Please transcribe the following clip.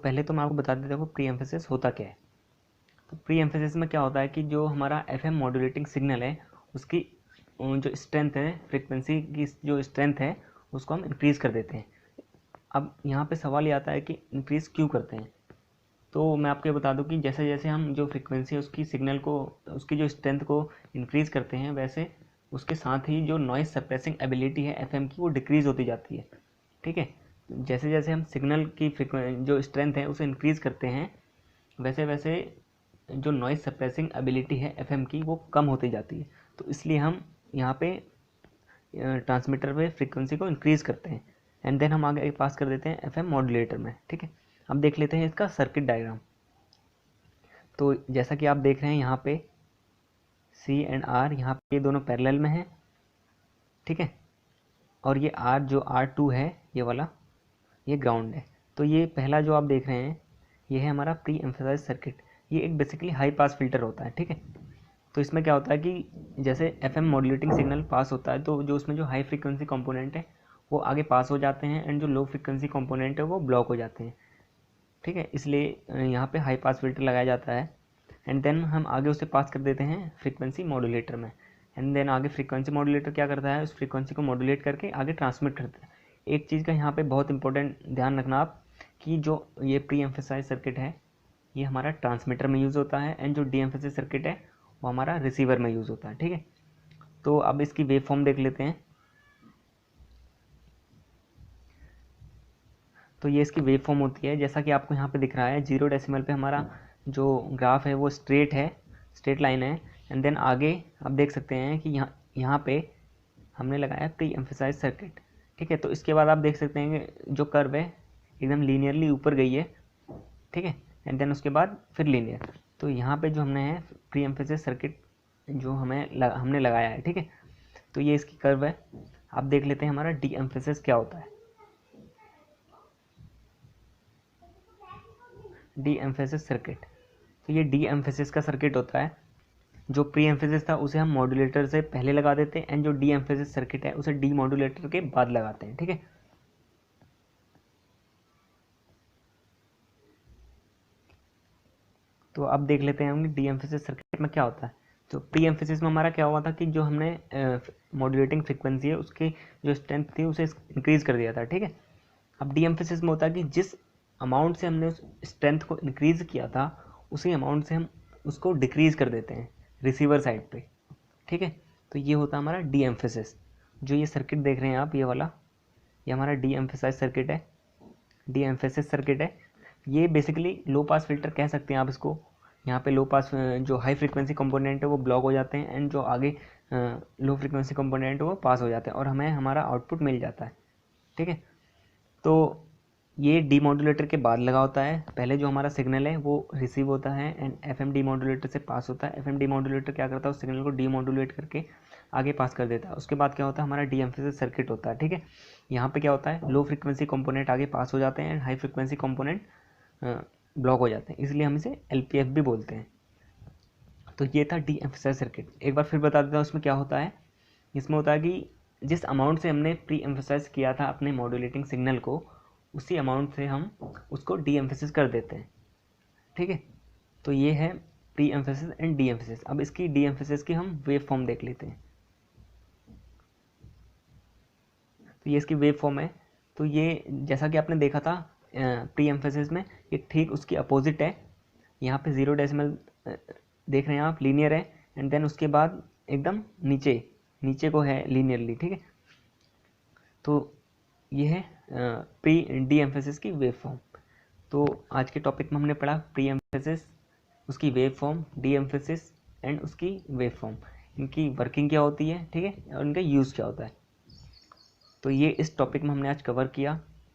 पहले तो मैं आपको बता देता हूँ प्री एम्फेसिस होता क्या है। तो प्री एम्फेसिस में क्या होता है कि जो हमारा एफएम मॉड्यूलेटिंग सिग्नल है उसकी जो स्ट्रेंथ है, फ्रिक्वेंसी की जो स्ट्रेंथ है उसको हम इंक्रीज़ कर देते हैं। अब यहाँ पे सवाल ये आता है कि इंक्रीज़ क्यों करते हैं। तो मैं आपको ये बता दूं कि जैसे जैसे हम जो फ्रिक्वेंसी है उसकी सिग्नल को, उसकी जो स्ट्रेंथ को इंक्रीज़ करते हैं, वैसे उसके साथ ही जो नॉइज़ सप्रेसिंग एबिलिटी है एफएम की वो डिक्रीज़ होती जाती है। ठीक है, जैसे जैसे हम सिग्नल की जो स्ट्रेंथ है उसे इंक्रीज़ करते हैं, वैसे वैसे जो नॉइज़ सप्रेसिंग एबिलिटी है एफएम की वो कम होती जाती है। तो इसलिए हम यहाँ पे ट्रांसमीटर पे फ्रीक्वेंसी को इंक्रीज़ करते हैं एंड देन हम आगे पास कर देते हैं एफएम मॉड्यूलेटर में। ठीक है, अब देख लेते हैं इसका सर्किट डायग्राम। तो जैसा कि आप देख रहे हैं यहाँ पे सी एंड आर, यहाँ पे ये दोनों पैरेलल में हैं। ठीक है, और ये आर, जो R2 है ये वाला, ये ग्राउंड है। तो ये पहला जो आप देख रहे हैं ये है हमारा प्री एम्फेसाइज सर्किट। ये एक बेसिकली हाई पास फिल्टर होता है। ठीक है, तो इसमें क्या होता है कि जैसे एफएम मॉड्यूलेटिंग सिग्नल पास होता है तो जो उसमें जो हाई फ्रीक्वेंसी कंपोनेंट है वो आगे पास हो जाते हैं एंड जो लो फ्रीक्वेंसी कंपोनेंट है वो ब्लॉक हो जाते हैं। ठीक है, इसलिए यहाँ पे हाई पास फिल्टर लगाया जाता है एंड देन हम आगे उसे पास कर देते हैं फ्रीक्वेंसी मॉड्यूलेटर में। एंड देन आगे फ्रीक्वेंसी मॉड्यूलेटर क्या करता है, उस फ्रीक्वेंसी को मॉड्यूलेट करके आगे ट्रांसमिट करता है। एक चीज़ का यहाँ पे बहुत इंपॉर्टेंट ध्यान रखना आप कि जो ये प्री एम्फेसाइज सर्किट है ये हमारा ट्रांसमीटर में यूज़ होता है एंड जो डी एम्फेसाइज सर्किट है वो हमारा रिसीवर में यूज़ होता है। ठीक है, तो अब इसकी वेव फॉर्म देख लेते हैं। तो ये इसकी वेव फॉर्म होती है, जैसा कि आपको यहाँ पे दिख रहा है 0 डेसिमल पे हमारा जो ग्राफ है वो स्ट्रेट है, स्ट्रेट लाइन है। एंड देन आगे आप देख सकते हैं कि यहाँ पे हमने लगाया प्री एम्फेसाइज सर्किट। ठीक है, तो इसके बाद आप देख सकते हैं कि जो कर्व है एकदम लीनियरली ऊपर गई है। ठीक है, एंड देन उसके बाद फिर लीनियर। तो यहाँ पे जो हमने है प्री एम्फेसाइज सर्किट जो हमने लगाया है। ठीक है, तो ये इसकी कर्व है। आप देख लेते हैं हमारा डी एम्फेसिस क्या होता है। डी एम्फेसिस सर्किट, तो ये डी एम्फेसिस का सर्किट होता है। जो प्री एम्फेसिस था उसे हम मॉड्यूलेटर से पहले लगा देते हैं एंड जो डी एम्फेसिस सर्किट है उसे डी मॉड्यूलेटर के बाद लगाते हैं। ठीक है, तो अब देख लेते हैं हम डी एम्फेसिस सर्किट में क्या होता है। तो प्री एम्फेसिस में हमारा क्या हुआ था कि जो हमने मॉड्यूलेटिंग फ्रिक्वेंसी है उसकी जो स्ट्रेंथ थी उसे इंक्रीज़ कर दिया था। ठीक है, अब डी एम्फेसिस में होता है कि जिस अमाउंट से हमने उस स्ट्रेंथ को इंक्रीज़ किया था उसी अमाउंट से हम उसको डिक्रीज़ कर देते हैं रिसीवर साइड पे। ठीक है, तो ये होता है हमारा डी एम्फेसिस। जो ये सर्किट देख रहे हैं आप, ये वाला, ये हमारा डी एम्फेसाइज सर्किट है, डी एम्फेसिस सर्किट है। ये बेसिकली लो पास फिल्टर कह सकते हैं आप इसको। यहाँ पे लो पास जो हाई फ्रीक्वेंसी कंपोनेंट है वो ब्लॉक हो जाते हैं एंड जो आगे लो फ्रीक्वेंसी कंपोनेंट है वो पास हो जाते हैं और हमें हमारा आउटपुट मिल जाता है। ठीक है, तो ये डीमॉड्यूलेटर के बाद लगा होता है। पहले जो हमारा सिग्नल है वो रिसीव होता है एंड एफएम डीमॉड्यूलेटर से पास होता है। एफएम डीमॉड्यूलेटर क्या करता है, उस सिग्नल को डीमॉड्यूलेट करके आगे पास कर देता है। उसके बाद क्या होता है, हमारा डी एम्फेसिस सर्किट होता है। ठीक है, यहाँ पे क्या होता है, लो फ्रीक्वेंसी कंपोनेंट आगे पास हो जाते हैं and high frequency component block हो जाते हैं, इसलिए हम इसे एलपीएफ भी बोलते हैं। तो ये था डी एम्फेसाइज सर्किट। एक बार फिर बता देता हूँ इसमें क्या होता है। इसमें होता है कि जिस अमाउंट से हमने प्री एम्फेसाइज किया था अपने मॉड्यूलेटिंग सिग्नल को, उसी अमाउंट से हम उसको डी एम्फेसिस कर देते हैं। ठीक है, तो ये है pre emphasis and D emphasis. अब इसकी डी एम्फेसिस की हम वेव फॉर्म देख लेते हैं। तो ये इसकी वेव फॉर्म है। तो ये जैसा कि आपने देखा था प्री एम्फेसिस में, ये ठीक उसकी अपोजिट है। यहाँ पे 0 डेसिमल देख रहे हैं आप, लीनियर है एंड देन उसके बाद एकदम नीचे नीचे को है लीनियरली। ठीक है, तो ये है प्री डी एम्फेसिस की वेव फॉर्म। तो आज के टॉपिक में हमने पढ़ा प्री एम्फेसिस, उसकी wave form, D emphasis and उसकी वेव फॉर्म, इनकी वर्किंग क्या होती है। ठीक है, और इनका यूज़ क्या होता है। तो ये इस टॉपिक में हमने आज कवर किया।